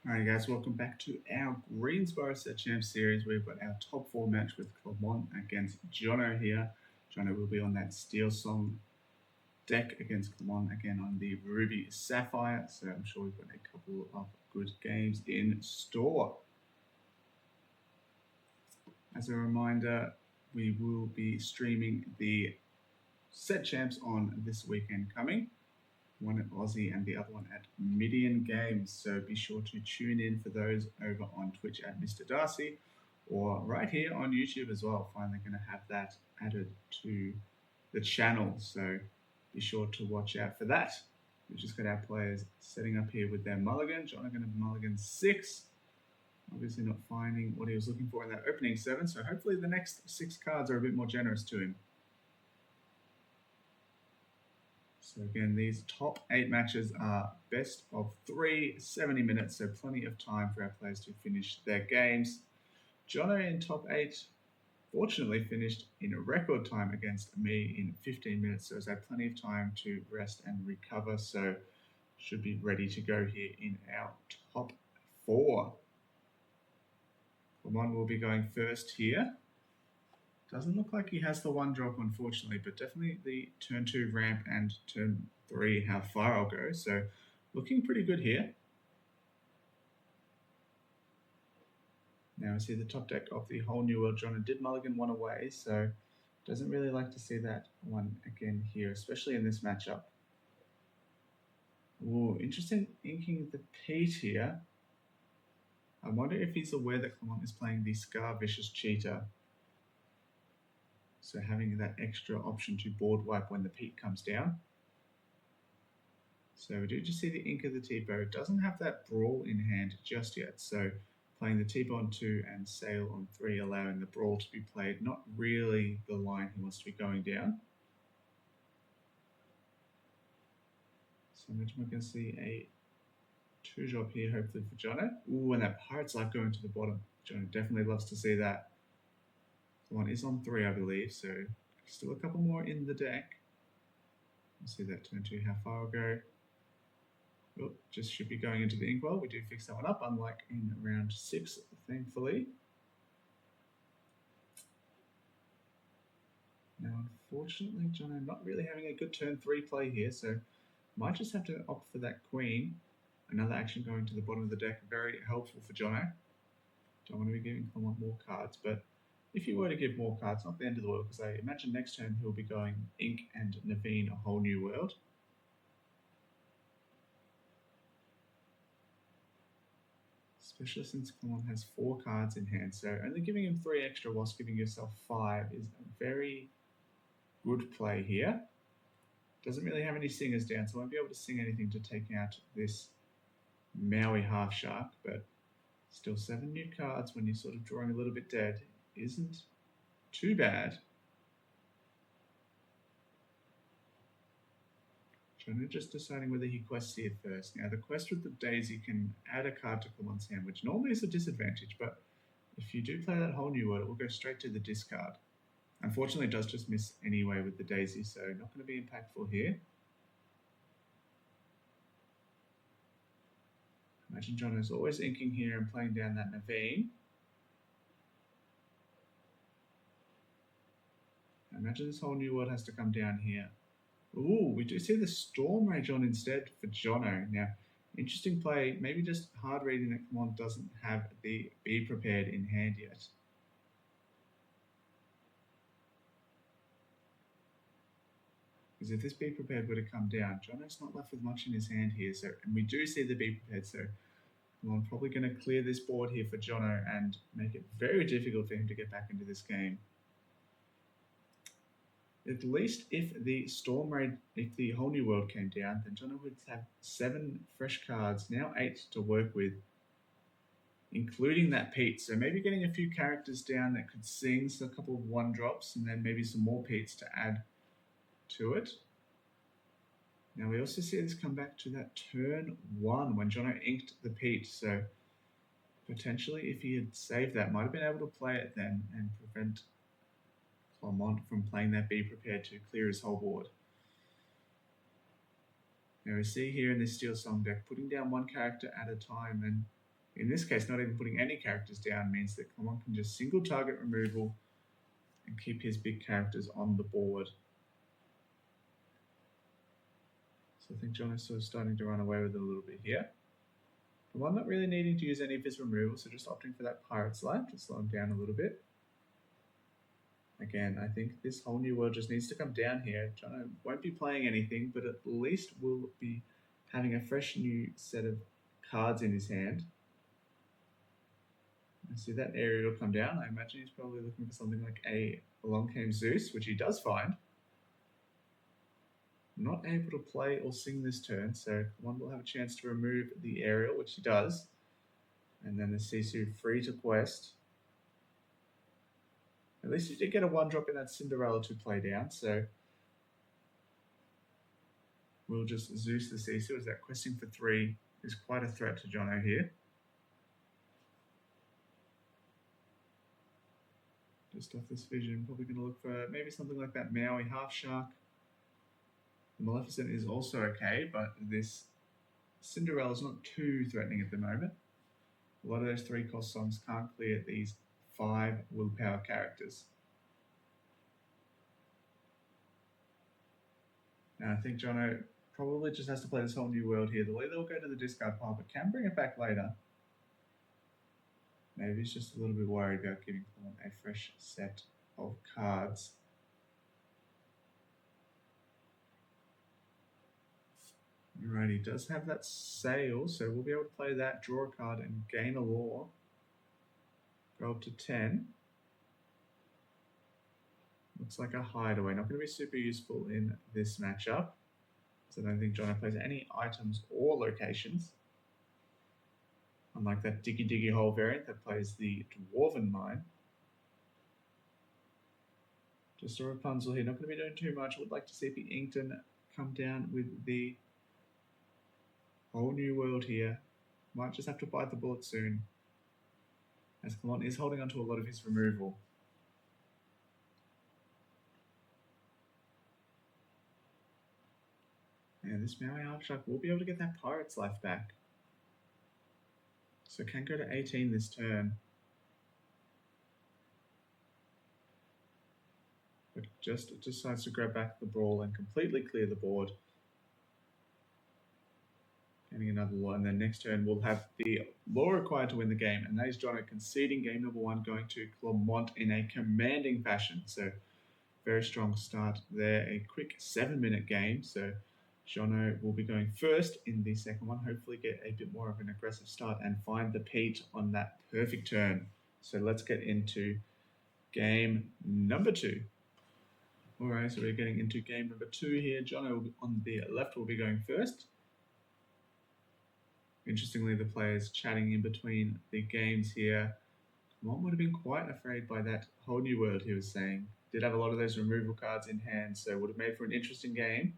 Alright guys, welcome back to our Greensborough Set Champ series. We've got our top 4 match with Clement against Jono here. Jono will be on that Steel Song deck against Clement again on the Ruby Sapphire. So I'm sure we've got a couple of good games in store. As a reminder, we will be streaming the Set Champs on this weekend coming. One at Aussie and the other one at Midian Games. So be sure to tune in for those over on Twitch at Mr. Darcy or right here on YouTube as well. Finally going to have that added to the channel. So be sure to watch out for that. We've just got our players setting up here with their mulligan. Jono going to mulligan 6. Obviously not finding what he was looking for in that opening 7. So hopefully the next 6 cards are a bit more generous to him. So again, these top 8 matches are best of 3, 70 minutes, so plenty of time for our players to finish their games. Jono in top 8 fortunately finished in a record time against me in 15 minutes, so has had plenty of time to rest and recover, so should be ready to go here in our top 4. Clement will be going first here. Doesn't look like he has the 1 drop, unfortunately, but definitely the turn 2 ramp and turn 3 how far I'll go. So looking pretty good here. Now we see the top deck of the whole new world. Jono did mulligan 1 away, so doesn't really like to see that one again here, especially in this matchup. Ooh, interesting inking the Pete here. I wonder if he's aware that Clement is playing the Scar Vicious Cheetah. So having that extra option to board wipe when the peak comes down. So we do just see the ink of the T-bow. It doesn't have that brawl in hand just yet. So playing the T-bow on 2 and sail on 3, allowing the brawl to be played. Not really the line he wants to be going down. So I imagine we're going to see a 2 drop here, hopefully for Jono. Ooh, and that Pirate's Life going to the bottom. Jono definitely loves to see that. One is on 3, I believe, so still a couple more in the deck. We'll see that turn 2, how far I'll go. Oh, just should be going into the inkwell. We do fix that one up, unlike in round 6, thankfully. Now, unfortunately, Jono not really having a good turn 3 play here, so might just have to opt for that queen. Another action going to the bottom of the deck, very helpful for Jono. Don't want to be giving Clement more cards, but if you were to give more cards, not the end of the world, because I imagine next turn he'll be going Ink and Naveen, a whole new world. Especially since Clement has 4 cards in hand, so only giving him 3 extra whilst giving yourself 5 is a very good play here. Doesn't really have any singers down, so I won't be able to sing anything to take out this Maui half shark, but still 7 new cards when you're sort of drawing a little bit dead isn't too bad. Jono just deciding whether he quests here first. Now the quest with the daisy can add a card to Clement's hand, which normally is a disadvantage, but if you do play that whole new world, it will go straight to the discard. Unfortunately, it does just miss anyway with the daisy, so not going to be impactful here. Imagine Jono's always inking here and playing down that Naveen. I imagine this whole new world has to come down here. Ooh, we do see the Storm Rage on instead for Jono. Now, interesting play. Maybe just hard reading that Clement doesn't have the Be Prepared in hand yet. Because if this Be Prepared were to come down, Jono's not left with much in his hand here. So, and we do see the Be Prepared, so I'm probably going to clear this board here for Jono and make it very difficult for him to get back into this game. At least if the Storm Raid, if the whole new world came down, then Jono would have 7 fresh cards, now 8 to work with, including that Pete. So maybe getting a few characters down that could sing, so a couple of 1 drops, and then maybe some more Petes to add to it. Now we also see this come back to that turn 1 when Jono inked the Pete. So potentially if he had saved that, might have been able to play it then and prevent Clement from playing that Be Prepared to clear his whole board. Now we see here in this Steel Song deck, putting down 1 character at a time, and In this case, not even putting any characters down means that Clement can just single target removal and keep his big characters on the board. So I think Jono's sort of starting to run away with it a little bit here. Clement not really needing to use any of his removal, so just opting for that Pirate's Life to slow him down a little bit. Again, I think this whole new world just needs to come down here. Jono won't be playing anything, but at least will be having a fresh new set of cards in his hand. I see that area will come down. I imagine he's probably looking for something like Along Came Zeus, which he does find. Not able to play or sing this turn, so one will have a chance to remove the aerial, which he does. And then the Sisu free to quest. At least he did get a 1-drop in that Cinderella to play down, so we'll just Zeus the Sisu, as that questing for 3 is quite a threat to Jono here. Just off this vision, probably going to look for maybe something like that Maui Half Shark. The Maleficent is also okay, but this Cinderella is not too threatening at the moment. A lot of those 3-cost songs can't clear these 5 willpower characters. Now I think Jono probably just has to play this whole new world here. The leader will go to the discard pile, but can bring it back later. Maybe he's just a little bit worried about giving Clement a fresh set of cards. Alright, he does have that sail, so we'll be able to play that, draw a card, and gain a lore. Go up to 10. Looks like a hideaway. Not going to be super useful in this matchup. So I don't think Jono plays any items or locations. Unlike that Diggy Diggy Hole variant that plays the Dwarven Mine. Just a Rapunzel here. Not going to be doing too much. Would like to see the Inkton come down with the whole new world here. Might just have to bite the bullet soon, as Clement is holding onto a lot of his removal. And this Maui Half Shark will be able to get that Pirate's Life back. So can go to 18 this turn. But just decides to grab back the Brawl and completely clear the board. Getting another law, and then next turn we'll have the law required to win the game, and that is Jono conceding game number 1, going to Clement in a commanding fashion. So very strong start there, a quick 7-minute game. So Jono will be going first in the second one, hopefully get a bit more of an aggressive start and find the peat on that perfect turn. So let's get into game number 2. Alright, so we're getting into game number 2 here. Jono on the left will be going first. Interestingly, the players chatting in between the games here. Clement would have been quite afraid by that whole new world, he was saying. Did have a lot of those removal cards in hand, so would have made for an interesting game.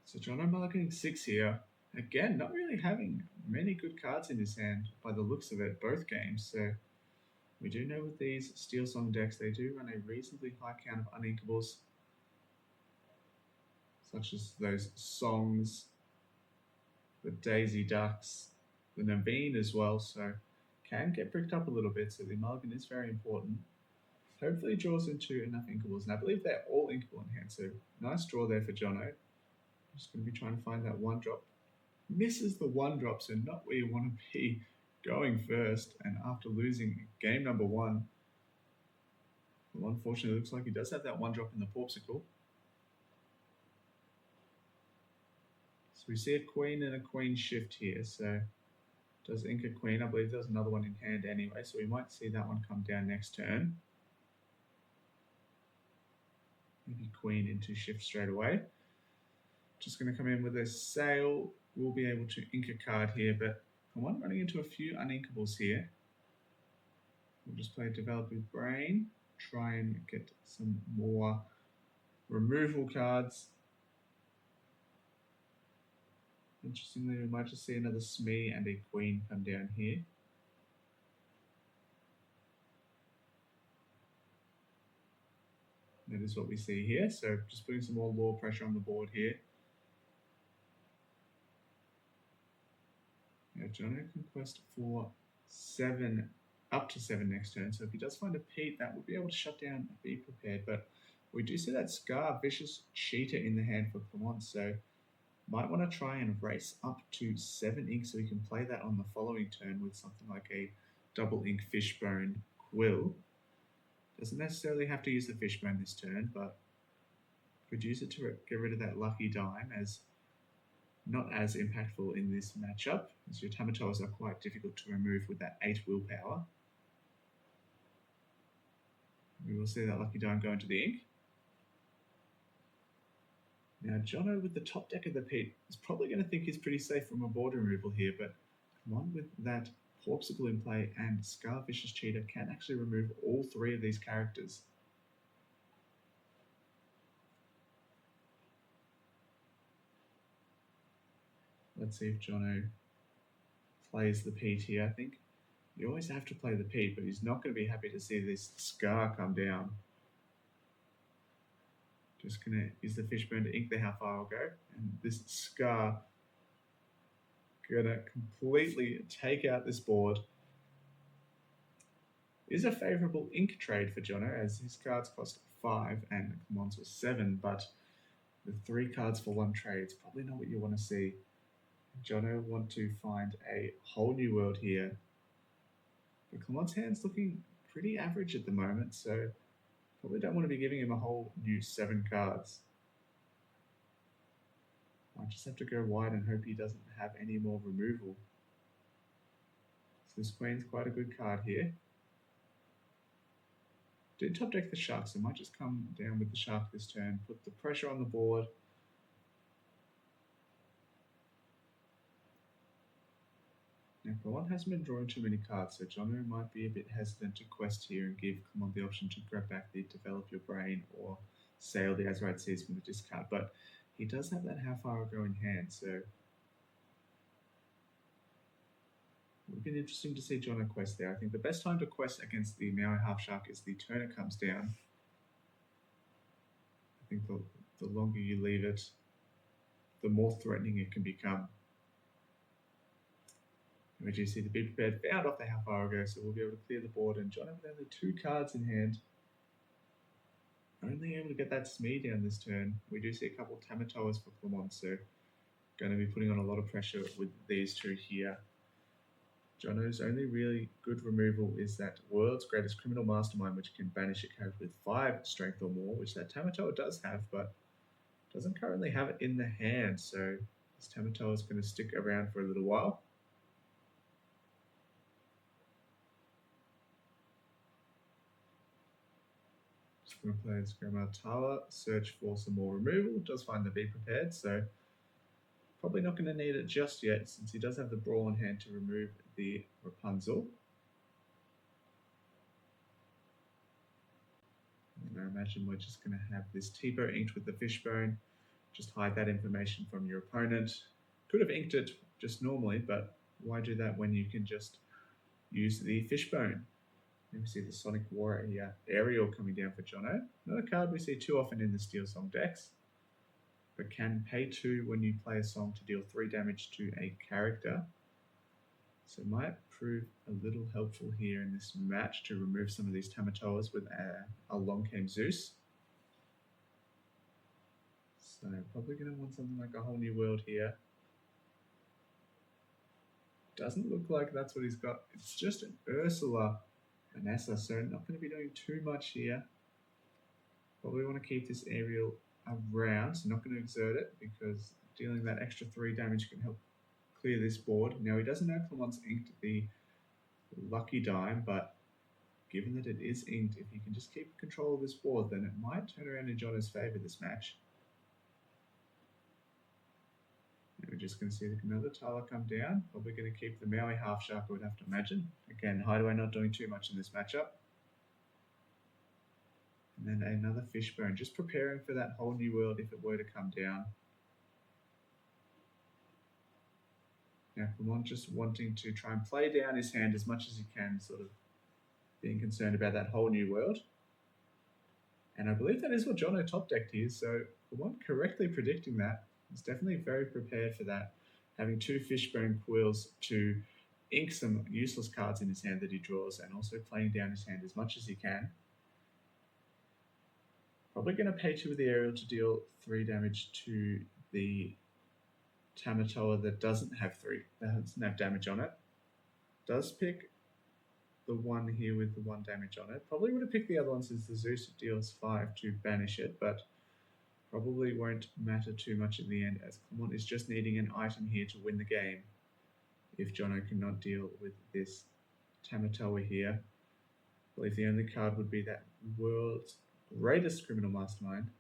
So Jono mulliganing 6 here. Again, not really having many good cards in his hand by the looks of it, both games. So we do know with these Steel Song decks, they do run a reasonably high count of uninkables, such as those songs, the Daisy Ducks, the Naveen as well, so can get bricked up a little bit, so the mulligan is very important. Hopefully draws into enough inkables, and I believe they're all inkable in hand, so nice draw there for Jono. Just going to be trying to find that 1-drop. Misses the 1-drop, so not where you want to be going first, and after losing game number 1. Well, unfortunately, it looks like he does have that 1-drop in the Popsicle. So we see a queen and a queen shift here, so does ink a queen. I believe there's another one in hand anyway, so we might see that one come down next turn. Maybe queen into shift straight away. Just going to come in with a sail. We'll be able to ink a card here, but I'm running into a few uninkables here. We'll just play Developer's Brain, try and get some more removal cards. Interestingly, we might just see another Smee and a queen come down here. That is what we see here, so just putting some more law pressure on the board here. Jono can quest for 7, up to 7 next turn. So if he does find a Pete, that would be able to shut down Be Prepared. But we do see that Scar, Vicious Cheater in the hand for Clement. So might want to try and race up to 7 ink so we can play that on the following turn with something like a double ink Fishbone Quill. Doesn't necessarily have to use the Fishbone this turn, but could use it to get rid of that Lucky Dime, as not as impactful in this matchup, as your Tamatoas are quite difficult to remove with that 8 willpower. We will see that Lucky Dime go into the ink. Now, Jono with the top deck of the Pete is probably going to think he's pretty safe from a board removal here, but one with that Porksicle in play and Scar Vicious Cheater can actually remove all 3 of these characters. Let's see if Jono plays the Pete here. I think you always have to play the Pete, but he's not going to be happy to see this Scar come down. Just going to use the Fishbone to ink the How Far I'll Go. And this Scar going to completely take out this board. Is a favourable ink trade for Jono, as his cards cost 5 and Clement's was 7, but the 3 cards for 1 trade is probably not what you want to see. Jono want to find a whole new world here. But Clement's hand's looking pretty average at the moment, so probably don't want to be giving him a whole new 7 cards. Might just have to go wide and hope he doesn't have any more removal. So this Queen's quite a good card here. Did top deck the Shark, so might just come down with the Shark this turn, put the pressure on the board. Now, Clement hasn't been drawing too many cards, so Jono might be a bit hesitant to quest here and give Clement the option to grab back the Develop Your Brain or Sail the Azurite Seas from the discard, but he does have that How Far I'll Go in hand, so it would be interesting to see Jono quest there. I think the best time to quest against the Maui Half Shark is the turn it comes down. I think the longer you leave it, the more threatening it can become. We do see the Be Prepared found off the How Far I'll Go, so we'll be able to clear the board. And Jono with only 2 cards in hand, only able to get that Smee down this turn. We do see a couple Tamatoas for Clement, so going to be putting on a lot of pressure with these 2 here. Jono's only really good removal is that World's Greatest Criminal Mastermind, which can banish a character with 5 strength or more, which that Tamatoa does have, but doesn't currently have it in the hand, so this Tamatoa is going to stick around for a little while. Going to play Scaramatala, search for some more removal, does find the Be Prepared, so probably not going to need it just yet since he does have the Brawl in hand to remove the Rapunzel. And I imagine we're just going to have this Tipo inked with the Fishbone, just hide that information from your opponent. Could have inked it just normally, but why do that when you can just use the Fishbone? Let me see the Sonic Warrior Aerial coming down for Jono. Not a card we see too often in the Steel Song decks, but can pay 2 when you play a song to deal 3 damage to a character. So it might prove a little helpful here in this match to remove some of these Tamatoas with a Longcame Zeus. So probably going to want something like a whole new world here. Doesn't look like that's what he's got. It's just an Ursula Vanessa, so not going to be doing too much here. Probably want to keep this aerial around, so not going to exert it because dealing that extra 3 damage can help clear this board. Now he doesn't know Clement's inked the Lucky Dime, but given that it is inked, if he can just keep control of this board, then it might turn around in Jono's favour this match. We're just going to see another Tala come down. Probably going to keep the Maui Half Shark, I would have to imagine. Again, Hideaway not doing too much in this matchup. And then another Fishbone, just preparing for that whole new world if it were to come down. Now, Clement just wanting to try and play down his hand as much as he can, sort of being concerned about that whole new world. And I believe that is what Jono top decked here, so Clement correctly predicting that. He's definitely very prepared for that. having 2 Fishbone Quills to ink some useless cards in his hand that he draws, and also playing down his hand as much as he can. Probably going to pay 2 with the aerial to deal 3 damage to the Tamatoa that doesn't have damage on it. Does pick the one here with the 1 damage on it. Probably would have picked the other one since the Zeus deals 5 to banish it, but probably won't matter too much in the end, as Clement is just needing an item here to win the game if Jono cannot deal with this Tamatoa here. I believe the only card would be that world's greatest criminal mastermind.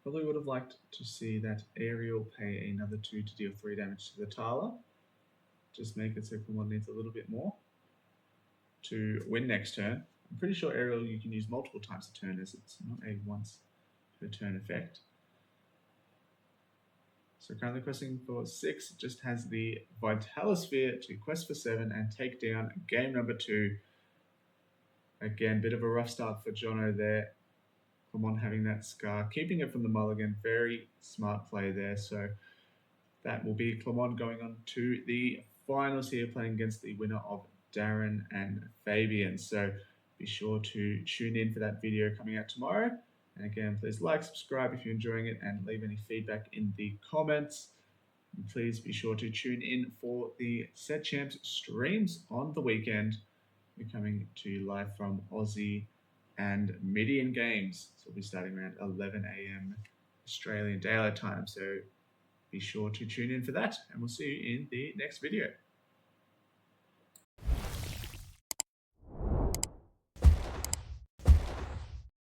Probably would have liked to see that Aerial pay another 2 to deal 3 damage to the Tala. Just make it so Clement needs a little bit more to win next turn. I'm pretty sure Aerial you can use multiple times a turn, as it's not a once per turn effect. So currently questing for 6, just has the Vitalosphere to quest for 7 and take down game number 2. Again, bit of a rough start for Jono there. Clement having that scar, keeping it from the mulligan. Very smart play there. So that will be Clement going on to the finals here, playing against the winner of Darren and Fabian. So be sure to tune in for that video coming out tomorrow. And again, please like, subscribe if you're enjoying it, and leave any feedback in the comments. And please be sure to tune in for the Set Champs streams on the weekend. We're coming to you live from Aussie and Midian Games. So we'll be starting around 11 a.m. Australian Daylight Time. So be sure to tune in for that, and we'll see you in the next video.